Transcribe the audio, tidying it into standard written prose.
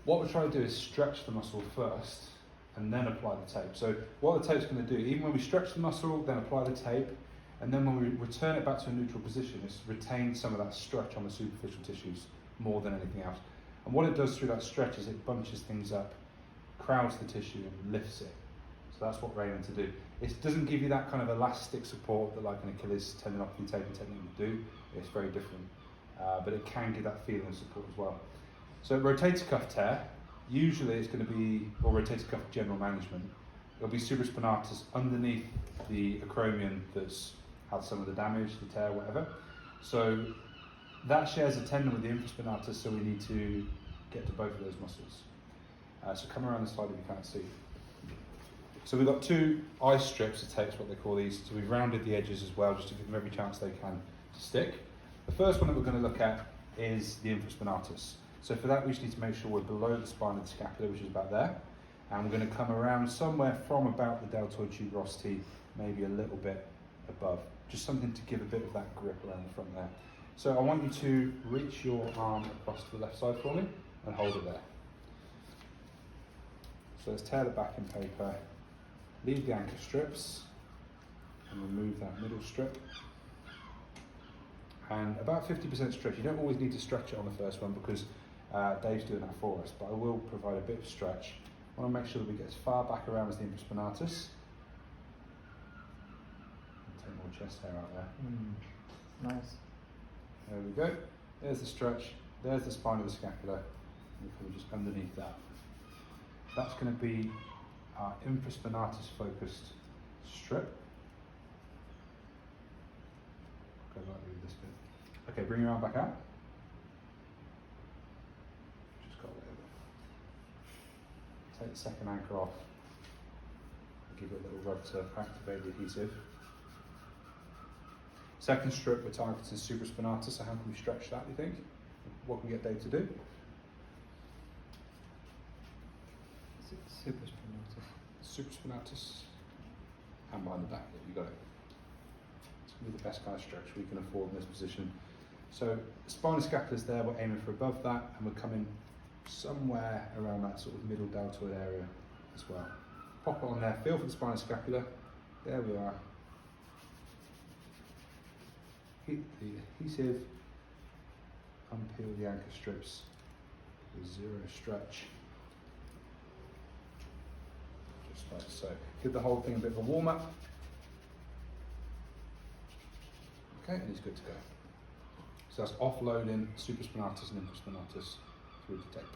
What we're trying to do is stretch the muscle first and then apply the tape. So what the tape's going to do, even when we stretch the muscle, then apply the tape, and then when we return it back to a neutral position, it's retained some of that stretch on the superficial tissues more than anything else. And what it does through that stretch is it bunches things up, crowds the tissue and lifts it. So that's what we're aiming to do. It doesn't give you that kind of elastic support that like an Achilles tendinopathy taping technique would do. It's very different, but it can give that feeling of support as well. So rotator cuff tear, usually it's going to be, or rotator cuff general management, it'll be supraspinatus underneath the acromion that's had some of the damage, the tear, whatever. So that shares a tendon with the infraspinatus, so we need to get to both of those muscles. So come around the side if you can't see. So we've got two eye strips of tape, what they call these. So we've rounded the edges as well, just to give them every chance they can to stick. The first one that we're going to look at is the infraspinatus. So for that, we just need to make sure we're below the spine of the scapula, which is about there. And we're going to come around somewhere from about the deltoid tuberosity, maybe a little bit above. Just something to give a bit of that grip around the front there. So I want you to reach your arm across to the left side for me and hold it there. So let's tear the backing paper, leave the anchor strips and remove that middle strip. And about 50% stretch. You don't always need to stretch it on the first one because Dave's doing that for us, but I will provide a bit of stretch. I want to make sure that we get as far back around as the infraspinatus. Take more chest hair out there. Nice. There we go. There's the stretch. There's the spine of the scapula. And we're just underneath that. That's going to be our infraspinatus focused strip. Go lightly with this bit. Okay, bring your arm back out. Just got a little bit. Take the second anchor off. Give it a little rub to activate the adhesive. Second strip, we're targeting supraspinatus, so how can we stretch that, do you think? What can we get Dave to do? Supraspinatus. And behind the back, you got it. It's going to be the best kind of stretch we can afford in this position. So, spinal scapula's there, we're aiming for above that, and we're coming somewhere around that sort of middle deltoid area as well. Pop it on there, feel for the spinal scapula. There we are. Hit the adhesive, unpeel the anchor strips with zero stretch. Just like so. Give the whole thing a bit of a warm up. Okay, and he's good to go. So that's offloading supraspinatus and infraspinatus through the tape.